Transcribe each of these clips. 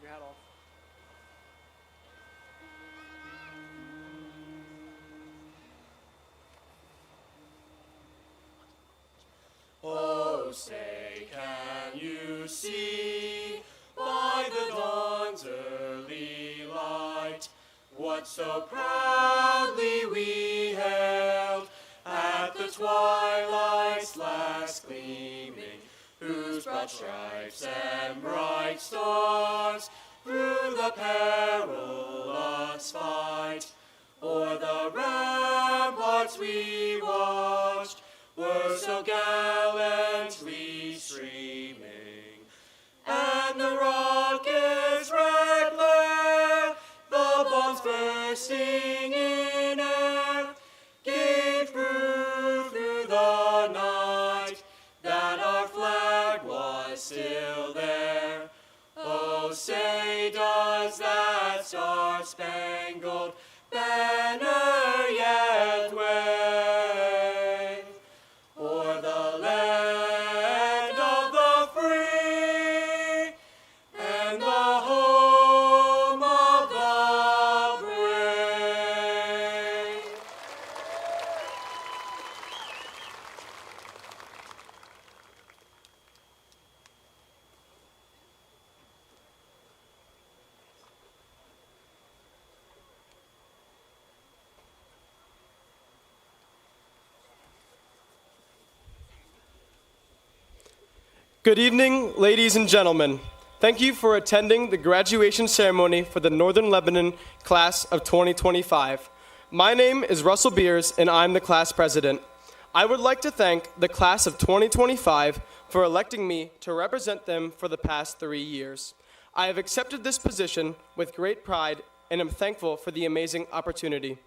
Take your hat off. Oh, say, can you see by the dawn's early light what so proudly we hailed at the twilight's last gleaming, whose broad stripes and bright stars through the perilous fight o'er the ramparts we watched were so gallantly streaming, and the rocket's red glare, the bombs bursting in air, gave proof through the night that our flag was still there. Oh, say, does that star-spangled banner yet wave o'er the land of the free and the home of the brave? Good evening, ladies and gentlemen. Thank you for attending the graduation ceremony for the Northern Lebanon class of 2025. My name is Russell Beers, and I'm the class president. I would like to thank the class of 2025 for electing me to represent them for the past 3 years. I have accepted this position with great pride and am thankful for the amazing opportunity.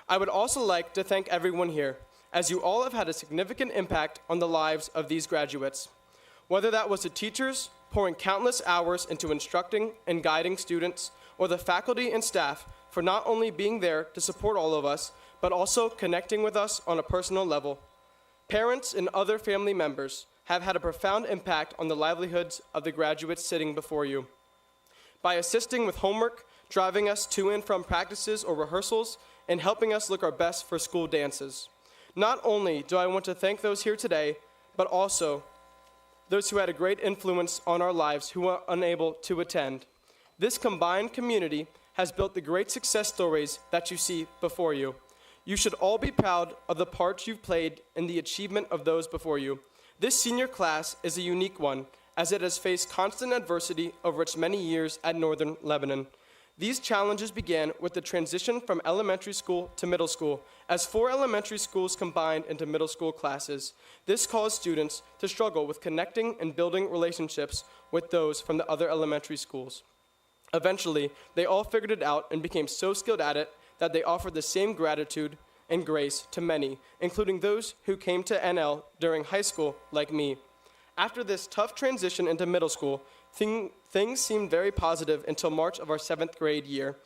I would also like to thank everyone here, as you all have had a significant impact on the lives of these graduates. Whether that was the teachers pouring countless hours into instructing and guiding students, or the faculty and staff for not only being there to support all of us, but also connecting with us on a personal level. Parents and other family members have had a profound impact on the livelihoods of the graduates sitting before you. By assisting with homework, driving us to and from practices or rehearsals, and helping us look our best for school dances. Not only do I want to thank those here today, but also those who had a great influence on our lives who were unable to attend. This combined community has built the great success stories that you see before you. You should all be proud of the part you've played in the achievement of those before you. This senior class is a unique one, as it has faced constant adversity over its many years at Northern Lebanon. These challenges began with the transition from elementary school to middle school, as 4 elementary schools combined into middle school classes. This caused students to struggle with connecting and building relationships with those from the other elementary schools. Eventually, they all figured it out and became so skilled at it that they offered the same gratitude and grace to many, including those who came to NL during high school like me. After this tough transition into middle school, things seemed very positive until March of our 7th grade year,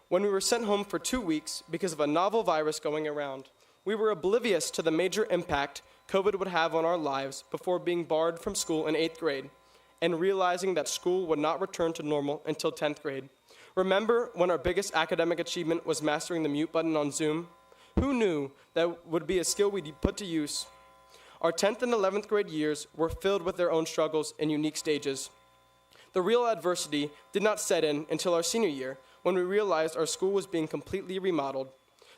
when we were sent home for 2 weeks because of a novel virus going around. We were oblivious to the major impact COVID would have on our lives before being barred from school in 8th grade and realizing that school would not return to normal until 10th grade. Remember when our biggest academic achievement was mastering the mute button on Zoom? Who knew that would be a skill we'd put to use? Our 10th and 11th grade years were filled with their own struggles and unique stages. The real adversity did not set in until our senior year, when we realized our school was being completely remodeled.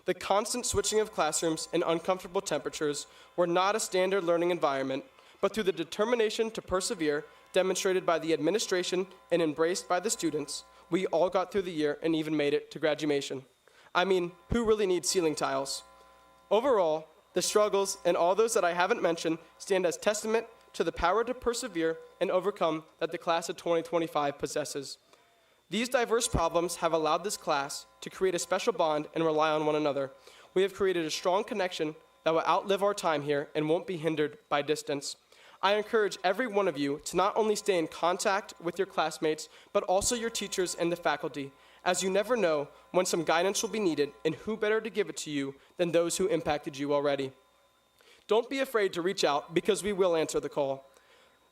The constant switching of classrooms and uncomfortable temperatures were not a standard learning environment, but through the determination to persevere, demonstrated by the administration and embraced by the students, we all got through the year and even made it to graduation. I mean, who really needs ceiling tiles? Overall, the struggles and all those that I haven't mentioned stand as testament to the power to persevere and overcome that the class of 2025 possesses. These diverse problems have allowed this class to create a special bond and rely on one another. We have created a strong connection that will outlive our time here and won't be hindered by distance. I encourage every one of you to not only stay in contact with your classmates, but also your teachers and the faculty, as you never know when some guidance will be needed, and who better to give it to you than those who impacted you already. Don't be afraid to reach out, because we will answer the call.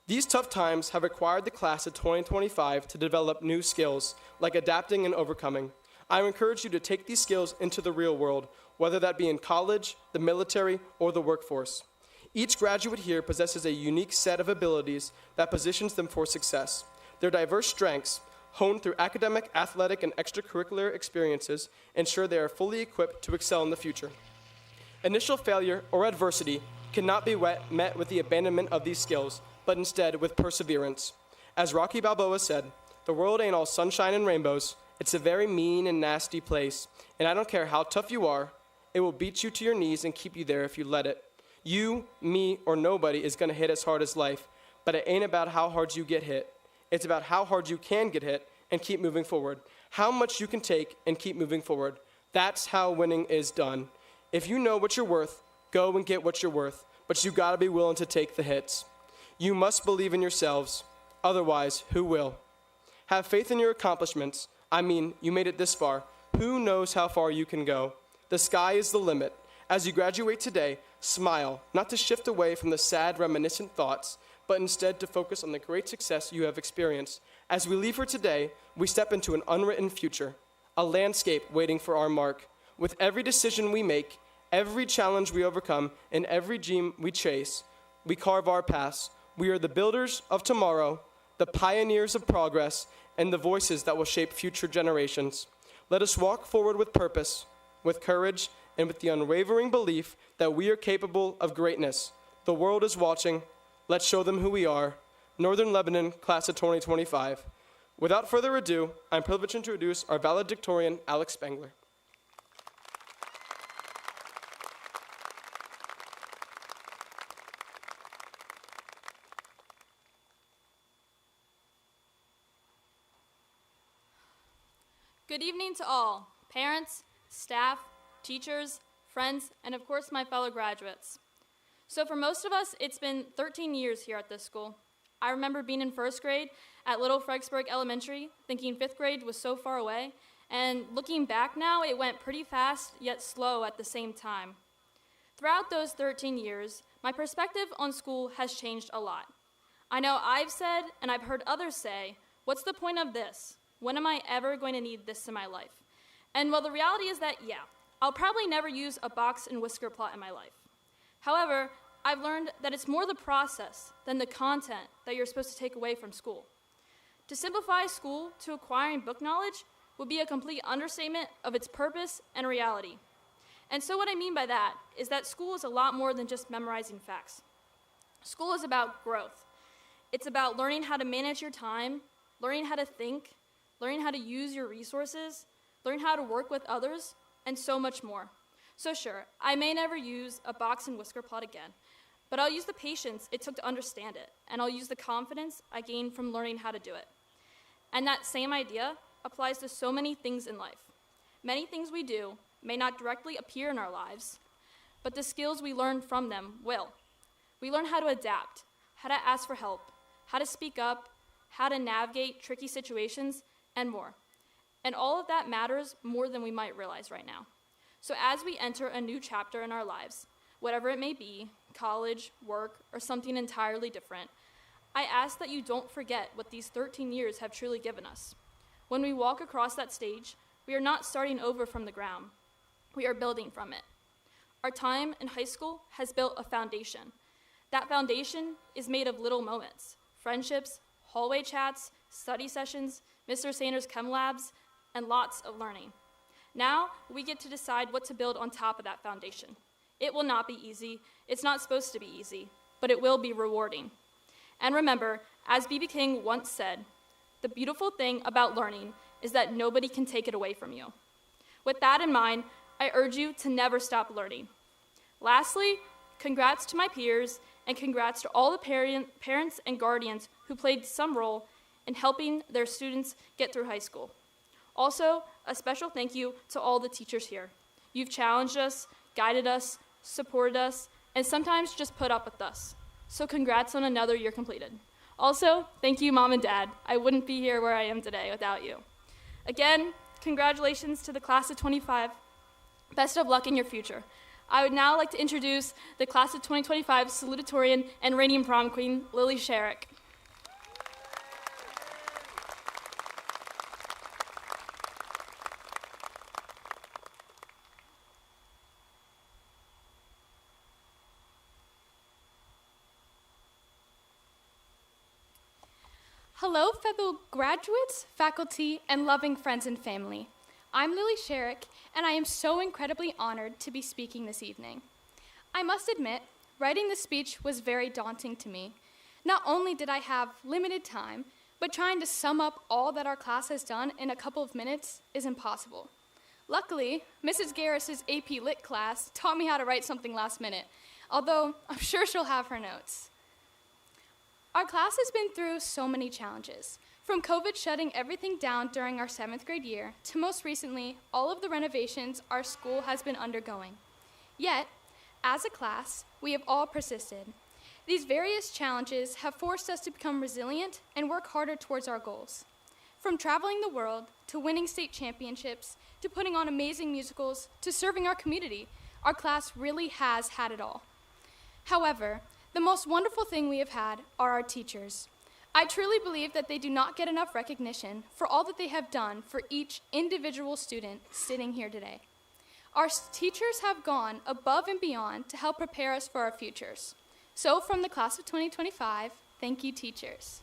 These tough times have required the class of 2025 to develop new skills, like adapting and overcoming. I encourage you to take these skills into the real world, whether that be in college, the military, or the workforce. Each graduate here possesses a unique set of abilities that positions them for success. Their diverse strengths, honed through academic, athletic, and extracurricular experiences, ensure they are fully equipped to excel in the future. Initial failure or adversity cannot be met with the abandonment of these skills, but instead with perseverance. As Rocky Balboa said, "The world ain't all sunshine and rainbows. It's a very mean and nasty place, and I don't care how tough you are, it will beat you to your knees and keep you there if you let it. You, me, or nobody is gonna hit as hard as life, but it ain't about how hard you get hit. It's about how hard you can get hit and keep moving forward, how much you can take and keep moving forward. That's how winning is done. If you know what you're worth, go and get what you're worth, but you gotta be willing to take the hits. You must believe in yourselves, otherwise, who will? Have faith in your accomplishments. I mean, you made it this far. Who knows how far you can go? The sky is the limit. As you graduate today, smile, not to shift away from the sad, reminiscent thoughts, but instead to focus on the great success you have experienced. As we leave for today, we step into an unwritten future, a landscape waiting for our mark. With every decision we make, every challenge we overcome, and every dream we chase, we carve our paths. We are the builders of tomorrow, the pioneers of progress, and the voices that will shape future generations. Let us walk forward with purpose, with courage, and with the unwavering belief that we are capable of greatness. The world is watching. Let's show them who we are. Northern Lebanon, class of 2025. Without further ado, I'm privileged to introduce our valedictorian, Alex Spengler. Good evening to all, parents, staff, teachers, friends, and of course my fellow graduates. So for most of us, it's been 13 years here at this school. I remember being in first grade at Little Fredericksburg Elementary, thinking fifth grade was so far away, and looking back now, it went pretty fast, yet slow at the same time. Throughout those 13 years, my perspective on school has changed a lot. I know I've said, and I've heard others say, what's the point of this? When am I ever going to need this in my life? And well, the reality is that, yeah, I'll probably never use a box and whisker plot in my life. However, I've learned that it's more the process than the content that you're supposed to take away from school. To simplify school to acquiring book knowledge would be a complete understatement of its purpose and reality. And so what I mean by that is that school is a lot more than just memorizing facts. School is about growth. It's about learning how to manage your time, learning how to think, learning how to use your resources, learn how to work with others, and so much more. So sure, I may never use a box and whisker plot again, but I'll use the patience it took to understand it, and I'll use the confidence I gained from learning how to do it. And that same idea applies to so many things in life. Many things we do may not directly appear in our lives, but the skills we learn from them will. We learn how to adapt, how to ask for help, how to speak up, how to navigate tricky situations, and more. And all of that matters more than we might realize right now. So as we enter a new chapter in our lives, whatever it may be, college, work, or something entirely different, I ask that you don't forget what these 13 years have truly given us. When we walk across that stage, we are not starting over from the ground. We are building from it. Our time in high school has built a foundation. That foundation is made of little moments, friendships, hallway chats, study sessions, Mr. Sanders' chem labs, and lots of learning. Now, we get to decide what to build on top of that foundation. It will not be easy. It's not supposed to be easy, but it will be rewarding. And remember, as B.B. King once said, the beautiful thing about learning is that nobody can take it away from you. With that in mind, I urge you to never stop learning. Lastly, congrats to my peers, and congrats to all the parents and guardians who played some role in helping their students get through high school. Also, a special thank you to all the teachers here. You've challenged us, guided us, supported us, and sometimes just put up with us. So congrats on another year completed. Also, thank you, Mom and Dad. I wouldn't be here where I am today without you. Again, congratulations to the class of 25. Best of luck in your future. I would now like to introduce the class of 2025 Salutatorian and reigning prom queen, Lily Sherrick. Hello, fellow graduates, faculty, and loving friends and family. I'm Lily Sherrick, and I am so incredibly honored to be speaking this evening. I must admit, writing this speech was very daunting to me. Not only did I have limited time, but trying to sum up all that our class has done in a couple of minutes is impossible. Luckily, Mrs. Garris's AP Lit class taught me how to write something last minute, although I'm sure she'll have her notes. Our class has been through so many challenges, from COVID shutting everything down during our 7th grade year to most recently, all of the renovations our school has been undergoing. Yet, as a class, we have all persisted. These various challenges have forced us to become resilient and work harder towards our goals. From traveling the world, to winning state championships, to putting on amazing musicals, to serving our community, our class really has had it all. However, the most wonderful thing we have had are our teachers. I truly believe that they do not get enough recognition for all that they have done for each individual student sitting here today. Our teachers have gone above and beyond to help prepare us for our futures. So from the class of 2025, thank you, teachers.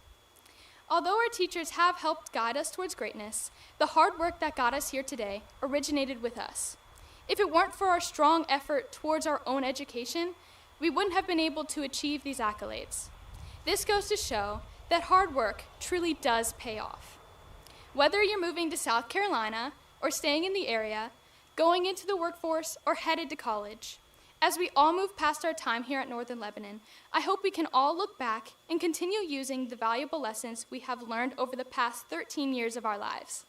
Although our teachers have helped guide us towards greatness, the hard work that got us here today originated with us. If it weren't for our strong effort towards our own education, we wouldn't have been able to achieve these accolades. This goes to show that hard work truly does pay off. Whether you're moving to South Carolina or staying in the area, going into the workforce or headed to college, as we all move past our time here at Northern Lebanon, I hope we can all look back and continue using the valuable lessons we have learned over the past 13 years of our lives.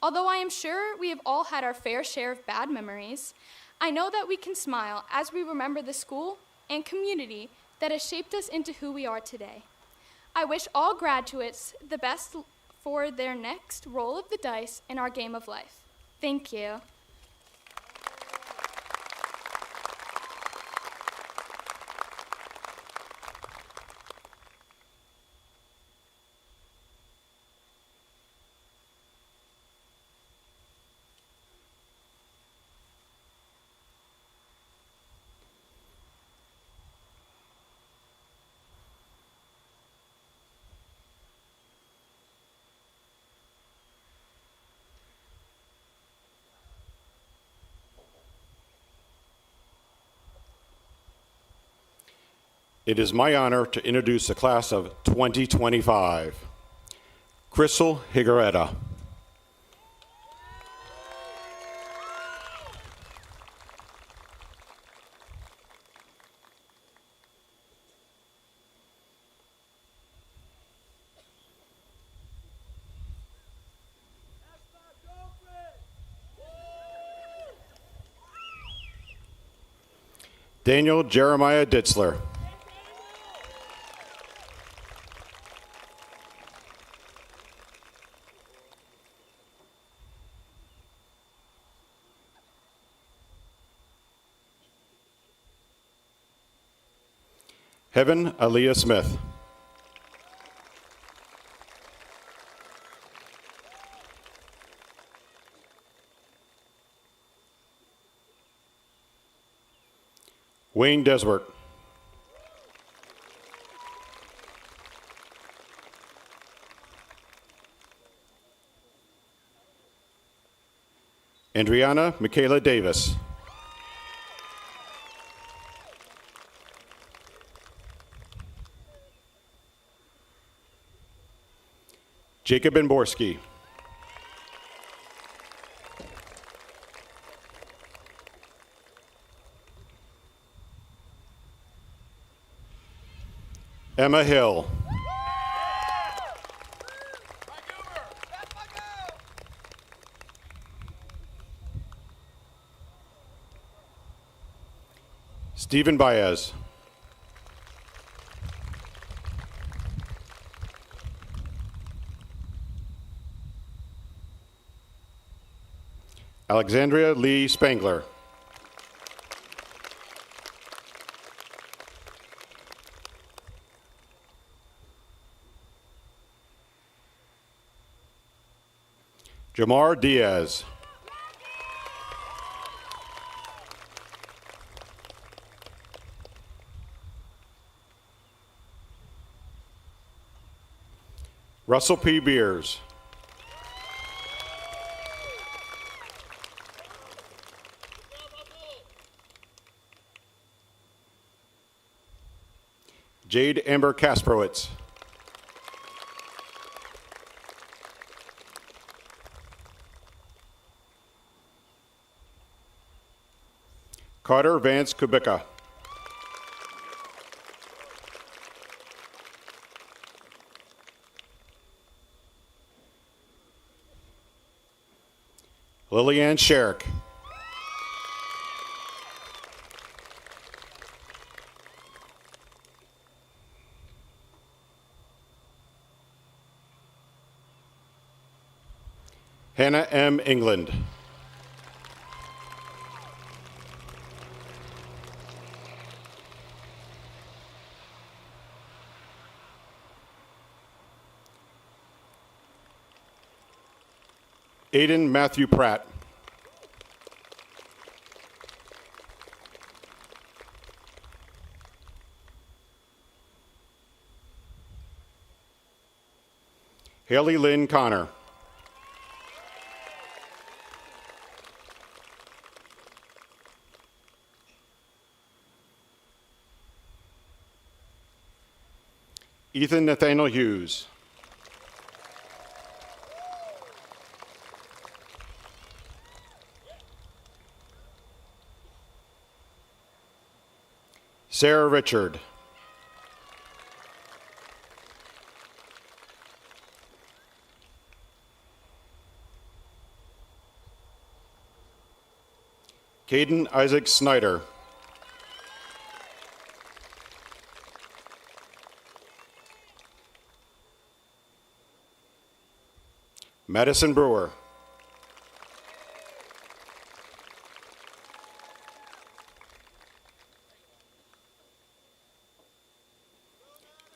Although I am sure we have all had our fair share of bad memories, I know that we can smile as we remember the school and community that has shaped us into who we are today. I wish all graduates the best for their next roll of the dice in our game of life. Thank you. It is my honor to introduce the class of 2025. Crystal Higuereta. Daniel Jeremiah Ditzler. Heaven Aaliyah Smith. Wayne Desbert. Andriana Michaela Davis. Jacob Borski. Emma Hill. Stephen Baez. Alexandria Lee Spangler. Jamar Diaz. Russell P. Beers. Jade Amber Kasprowitz. Carter Vance Kubica. Lillian Sherrick. Hannah M. England. Aiden Matthew Pratt. Haley Lynn Connor. Ethan Nathaniel Hughes. Sarah Richard. Caden Isaac Snyder. Madison Brewer.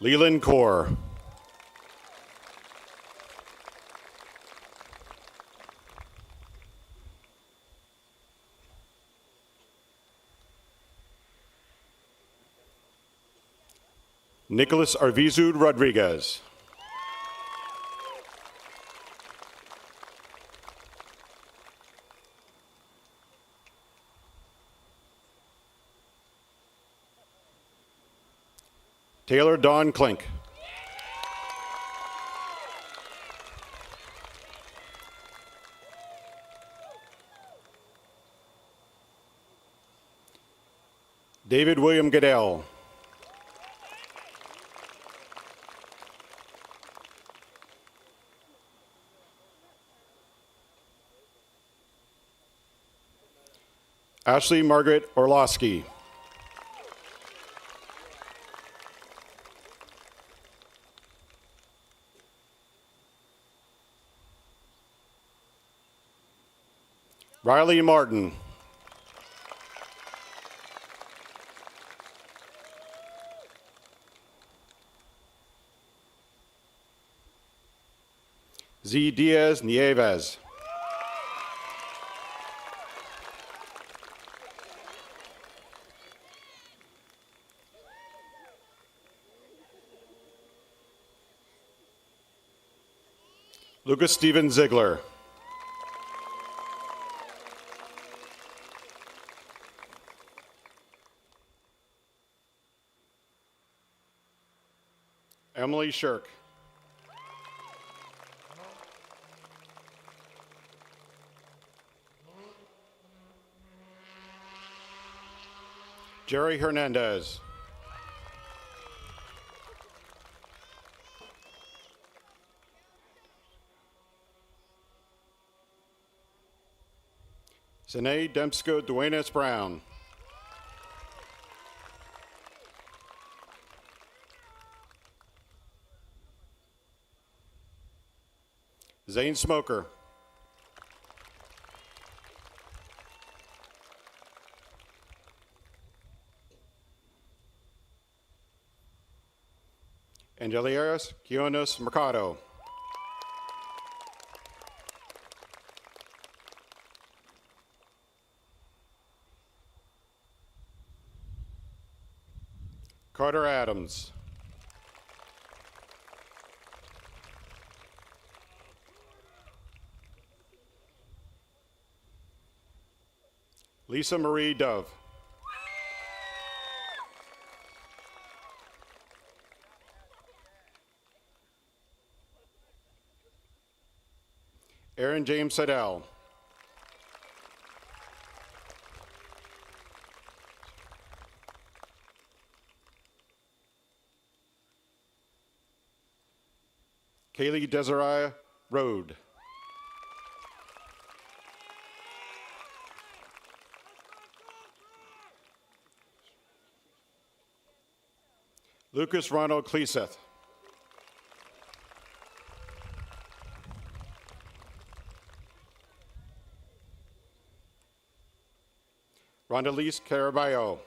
Leland Kaur. Nicholas Arvizu Rodriguez. Taylor Dawn Klink. David William Goodell. Ashley Margaret Orlowski. Riley Martin. Z. Diaz Nieves. Lucas Steven Ziegler. Emily Shirk. Jerry Hernandez. Zane Demsko Duenas Brown. Zane Smoker. Angelieras Quiones Mercado. Carter Adams. Lisa Marie Dove. Aaron James Seidel. Kaylee Desiree Rode. Lucas Ronald Cleeseth. Rondalise Caraballo.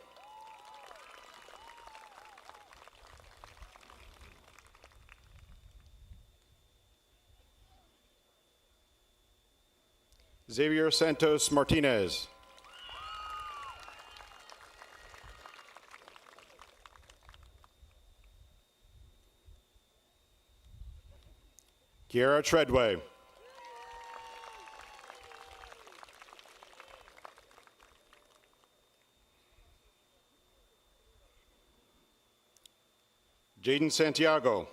Xavier Santos Martinez. Kiara Treadway. Jaden Santiago.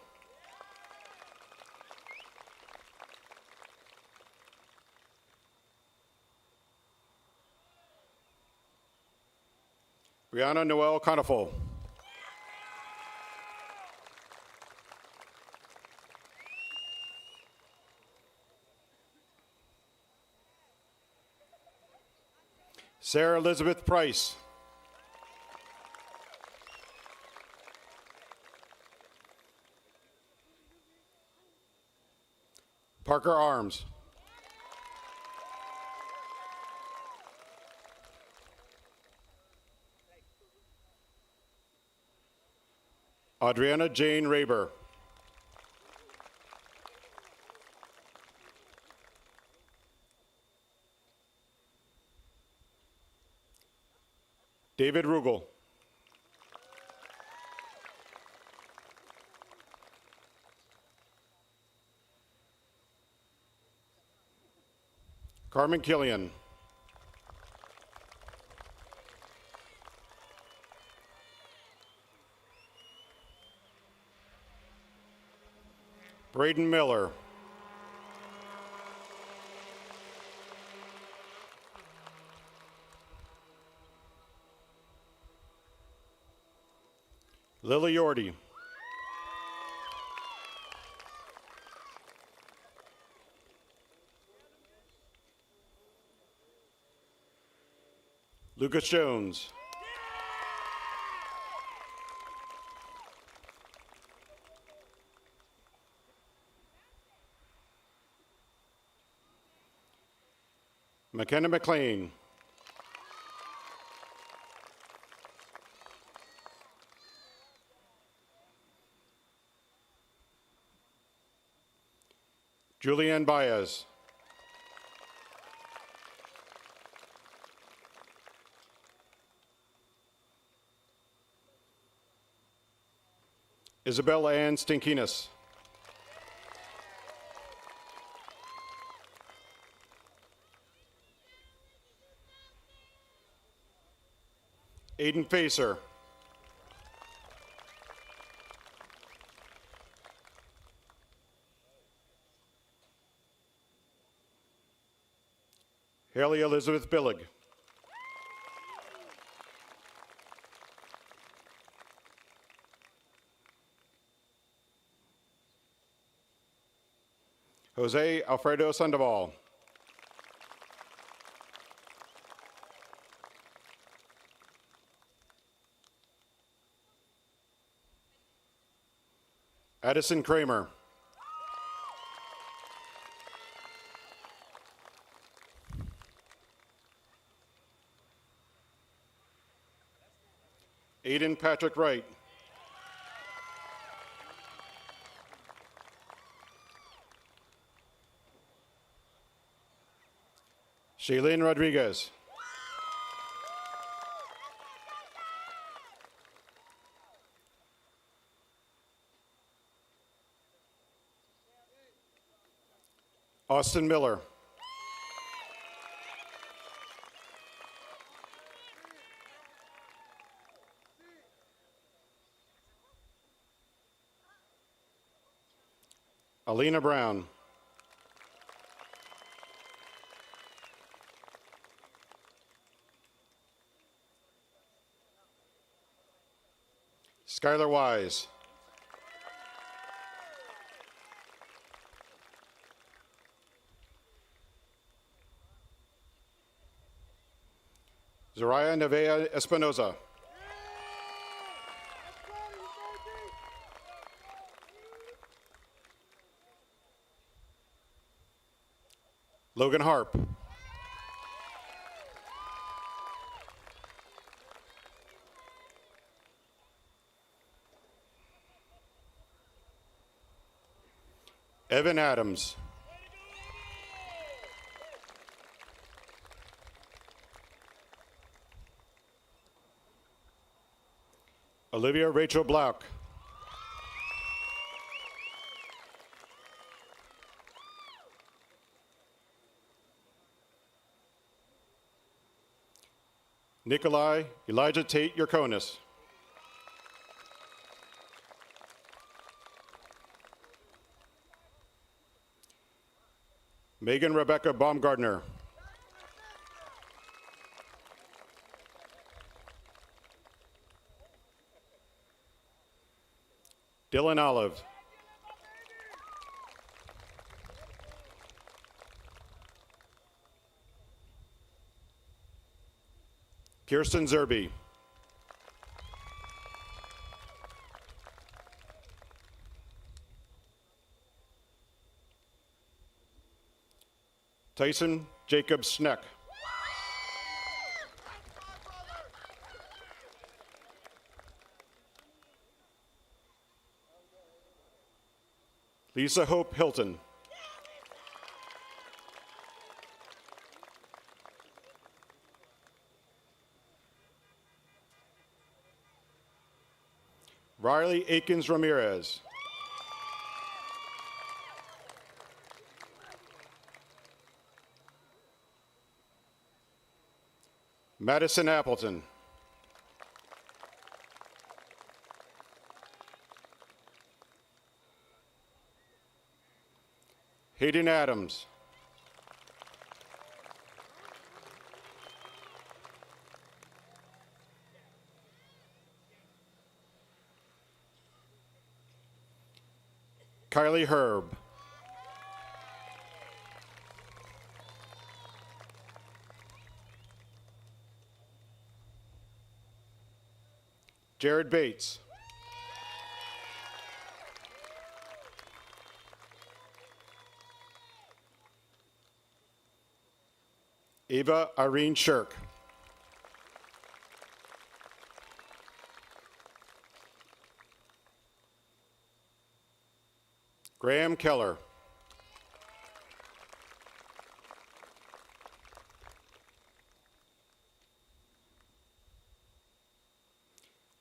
Brianna Noel Conifol. Sarah Elizabeth Price. Parker Arms. Adriana Jane Raber. David Rugel. Carmen Killian. Braden Miller. Lily Yordy. Lucas Jones. McKenna McLean. Julianne Baez. Isabella Ann Stinkinas. Aiden Facer. Haley Elizabeth Billig. Jose Alfredo Sandoval. Addison Kramer. Aiden Patrick Wright. Shailene Rodriguez. Austin Miller. Alina Brown. Skylar Wise. Zariah Nevea Espinoza. Logan Harp. Evan Adams. Olivia Rachel Blauk. Nikolai Elijah Tate Yerkonis. Megan Rebecca Baumgardner. Dylan Olive. Kirsten Zerby. Tyson Jacob Schneck. Lisa Hope Hilton. Riley Akins Ramirez. Madison Appleton. Hayden Adams. Kylie Herb. Jared Bates. Ava Irene Shirk. Graham Keller.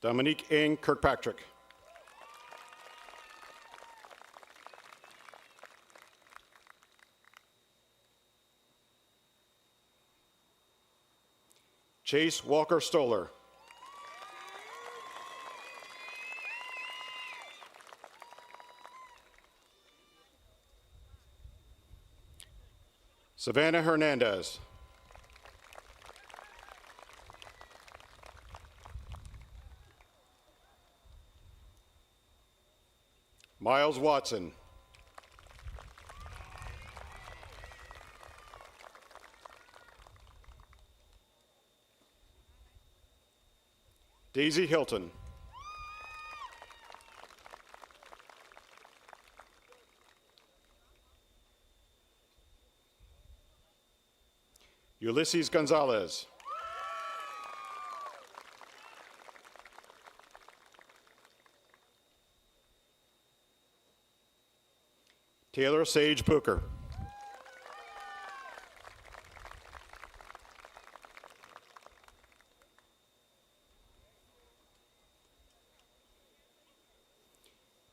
Dominique Ng Kirkpatrick. Chase Walker Stoller. Savannah Hernandez. Miles Watson. Daisy Hilton. Ulysses Gonzalez. Taylor Sage Booker.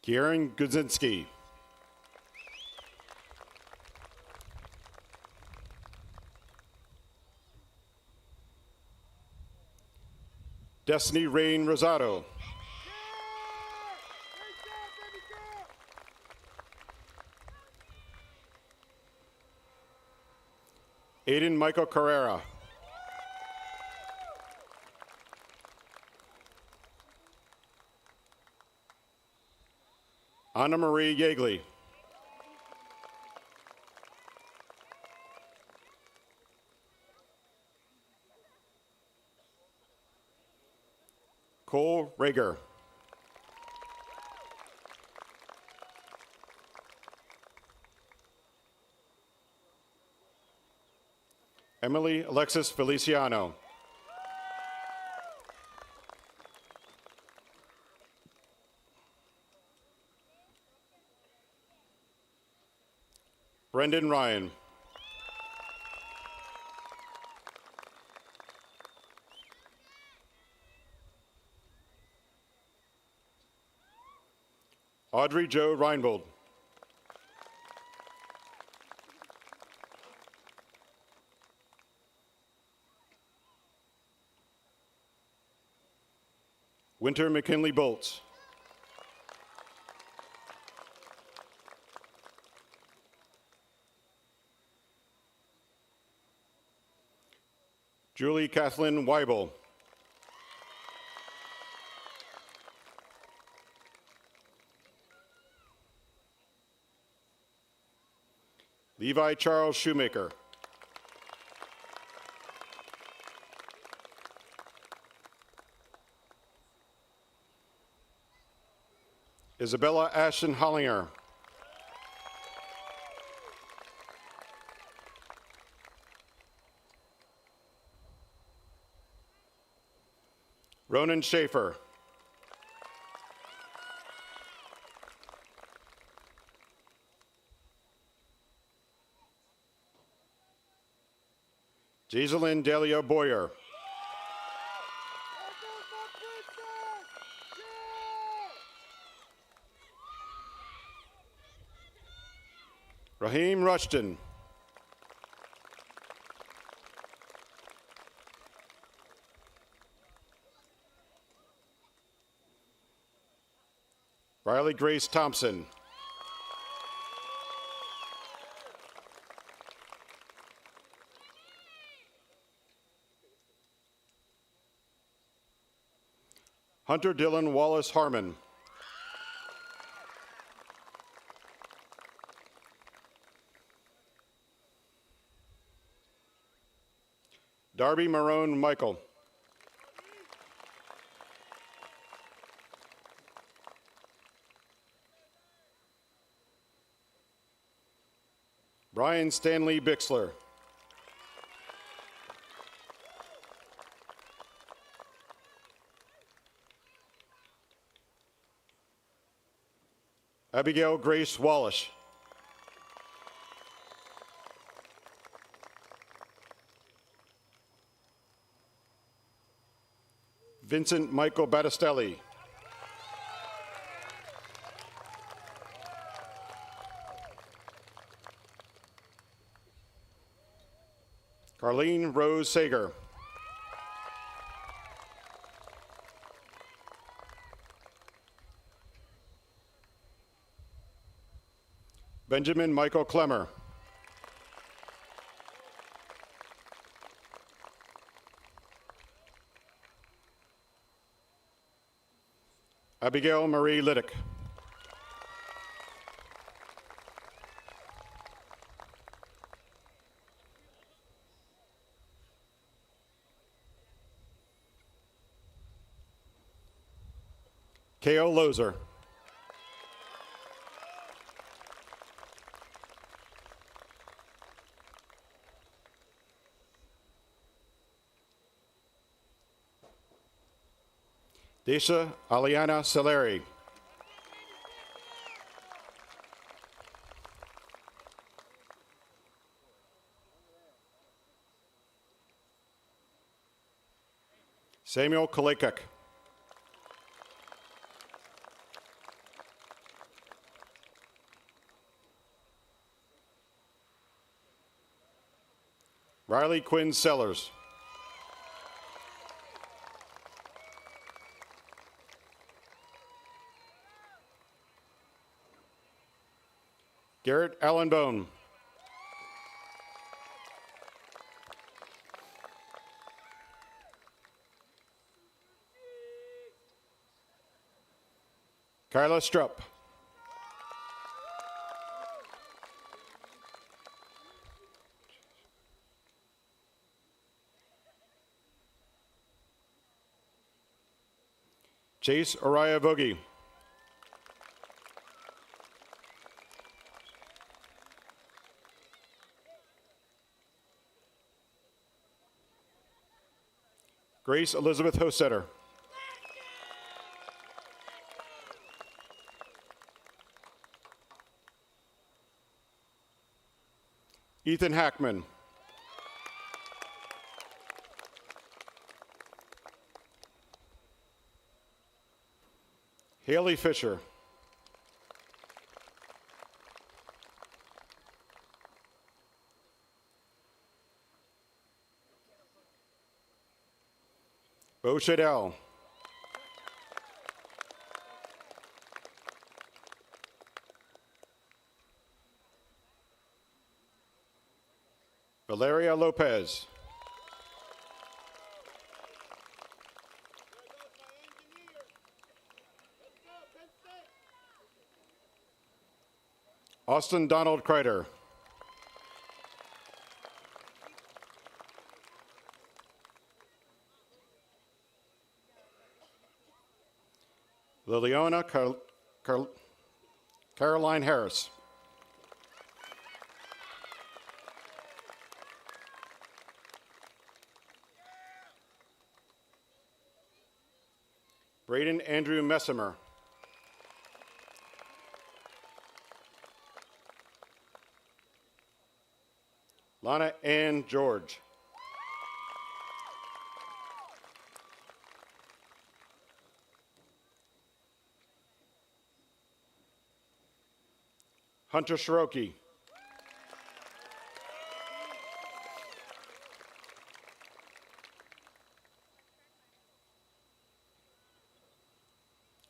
Kieran Gudzinski. Destiny Rain Rosado. Aiden Michael Carrera. Anna Marie Yeagley. Cole Rager. Emily Alexis Feliciano. Brendan Ryan. Audrey Jo Reinbold. Winter McKinley Bolts. Julie Kathleen Weibel. Levi Charles Shoemaker. Isabella Ashton Hollinger. Ronan Schaefer. Giselyn Delia Boyer. Raheem Rushton. Riley Grace Thompson. Hunter Dylan Wallace Harmon. Darby Marone Michael. Brian Stanley Bixler. Abigail Grace Wallace. Vincent Michael Battistelli. Carlene Rose Sager. Benjamin Michael Clemmer. Abigail Marie Liddick. K.O. Lozer. Desha Aliana Saleri. Samuel Kalekuk. Riley Quinn Sellers. Garrett Allen Bone. Kyla Strupp. Chase Araya Vogie. Grace Elizabeth Hosetter. Ethan Hackman. Haley Fisher. Bo Shadell. Valeria Lopez. Austin Donald Kreider. Liliana Caroline Harris. Braden Andrew Messimer. Lana Ann George. Hunter Shiroki.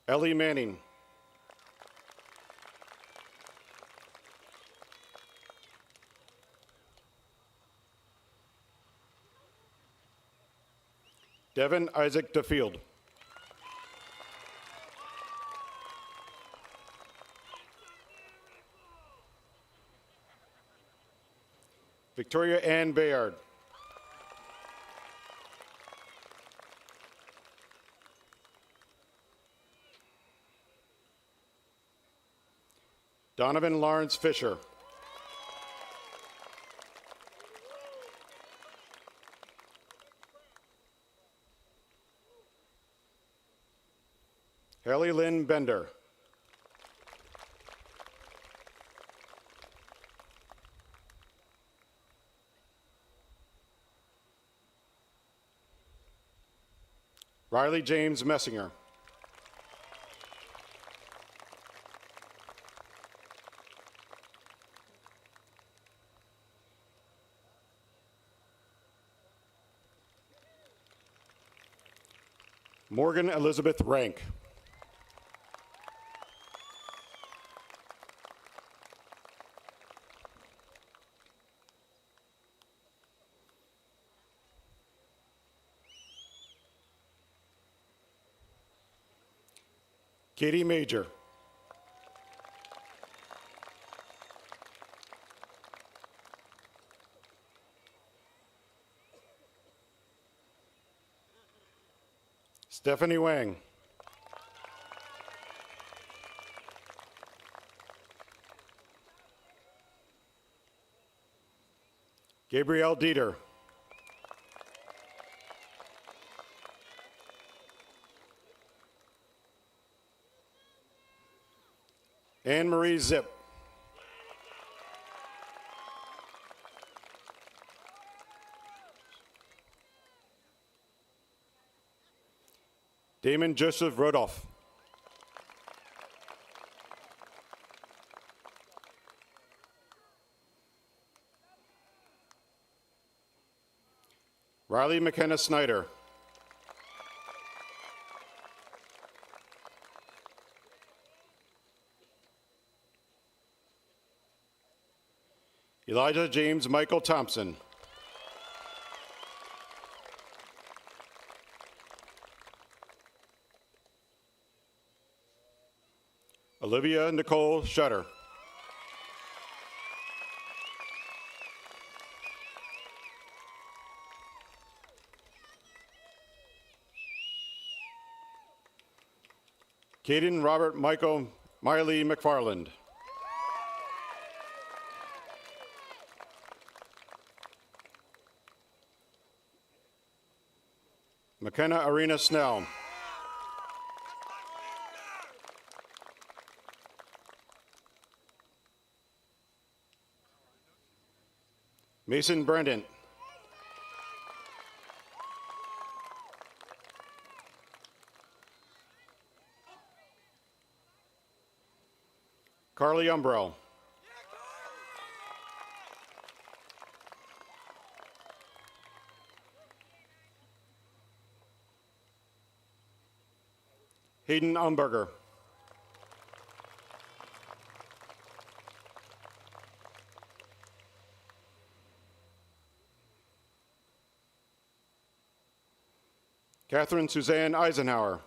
Ellie Manning. Devin Isaac DeField. Victoria Ann Bayard. Donovan Lawrence Fisher. Haley Lynn Bender. Riley James Messinger. Morgan Elizabeth Rank. Katie Major. Stephanie Wang. Gabrielle Dieter. Anne Marie Zip. Damon Joseph Rodolph. Riley McKenna Snyder. Elijah James Michael Thompson. Olivia Nicole Shutter. Caden Robert Michael Miley McFarland. McKenna Arena Snell. Mason Brendan. Carly Umbrell. Hayden Umberger. Catherine Suzanne Eisenhower.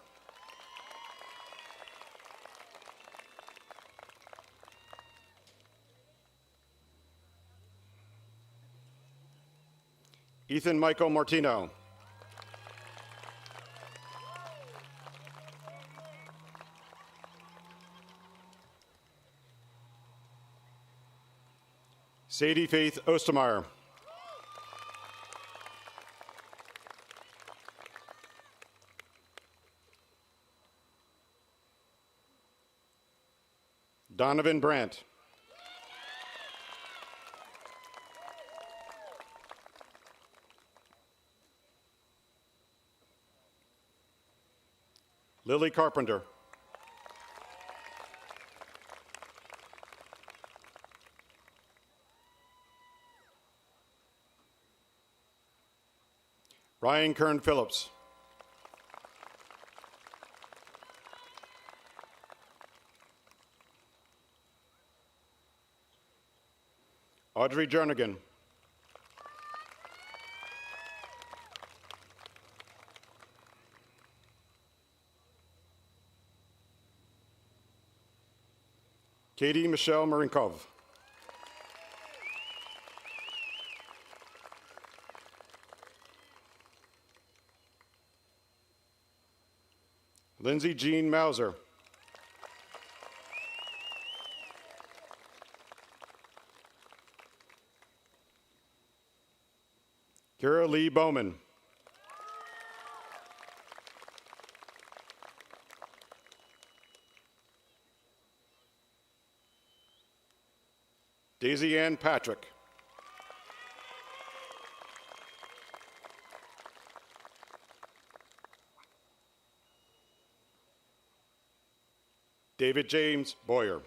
Ethan Michael Martino. Sadie Faith Ostermeyer. Donovan Brandt. Lily Carpenter. Ryan Kern Phillips. Audrey Jernigan. Katie Michelle Marinkov. Lindsay Jean Mauser. Kara Lee Bowman. Daisy Ann Patrick. David James Boyer.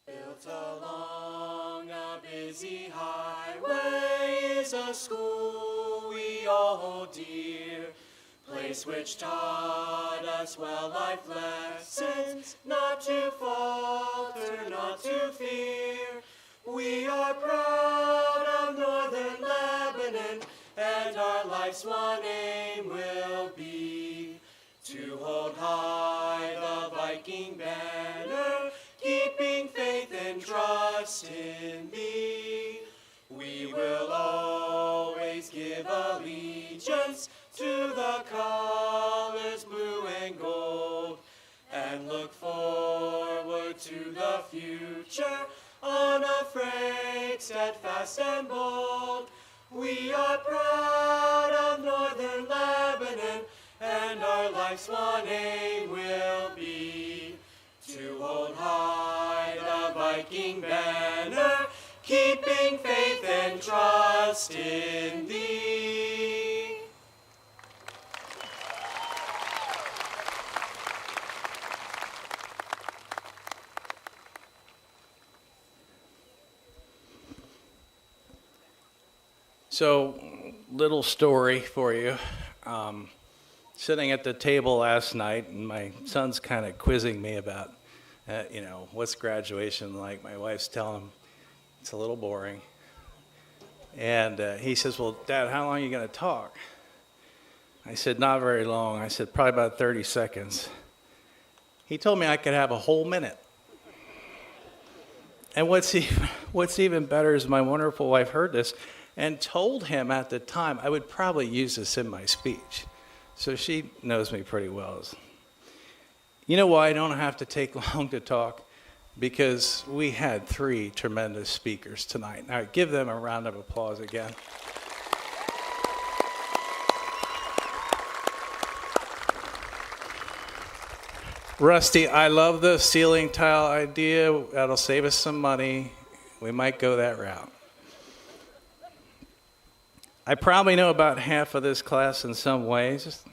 Built along a busy highway is a school we all hold dear, place which taught us well life lessons, not to falter, not to fear. We are proud of Northern Lebanon, and our life's one aim will be to hold high the Viking banner, keeping faith and trust in thee. We will always give allegiance to the colors blue and gold. future, unafraid, steadfast and bold. We are proud of northern Lebanon, and our life's one aim will be to hold high the Viking banner, keeping faith and trust in thee. So, little story for you. Sitting at the table last night, and my son's kind of quizzing me about, what's graduation like? My wife's telling him it's a little boring. And he says, well, Dad, how long are you going to talk? I said, not very long. I said, probably about 30 seconds. He told me I could have a whole minute. And what's even better is my wonderful wife heard this and told him at the time I would probably use this in my speech. So she knows me pretty well. You know why I don't have to take long to talk? Because we had 3 tremendous speakers tonight. Now give them a round of applause again. Rusty, I love the ceiling tile idea. That'll save us some money. We might go that route. I probably know about half of this class in some ways.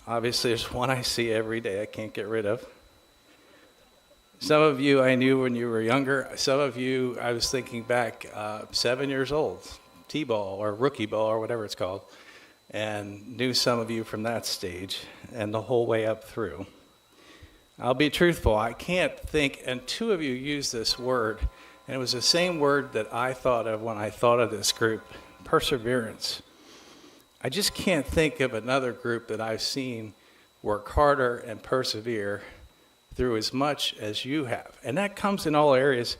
Obviously, there's one I see every day I can't get rid of. Some of you I knew when you were younger. Some of you, I was thinking back, 7 years old, T-ball or rookie ball or whatever it's called, and knew some of you from that stage and the whole way up through. I'll be truthful, I can't think, and 2 of you used this word, and it was the same word that I thought of when I thought of this group. Perseverance. I just can't think of another group that I've seen work harder and persevere through as much as you have. And that comes in all areas.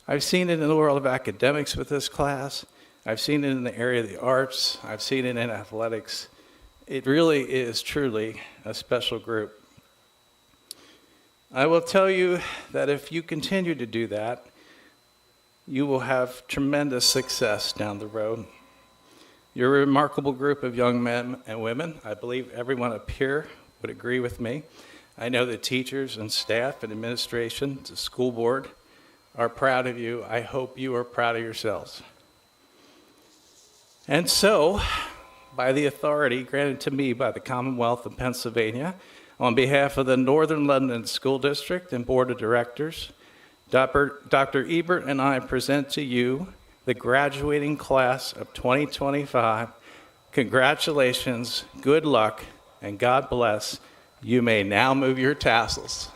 I've seen it in the world of academics with this class. I've seen it in the area of the arts. I've seen it in athletics. It really is truly a special group. I will tell you that if you continue to do that, you will have tremendous success down the road. You're a remarkable group of young men and women. I believe everyone up here would agree with me. I know the teachers and staff and administration, the school board, are proud of you. I hope you are proud of yourselves. And so, by the authority granted to me by the Commonwealth of Pennsylvania, on behalf of the Northern Lebanon School District and Board of Directors, Dr. Ebert and I present to you the graduating class of 2025. Congratulations, good luck, and God bless. You may now move your tassels.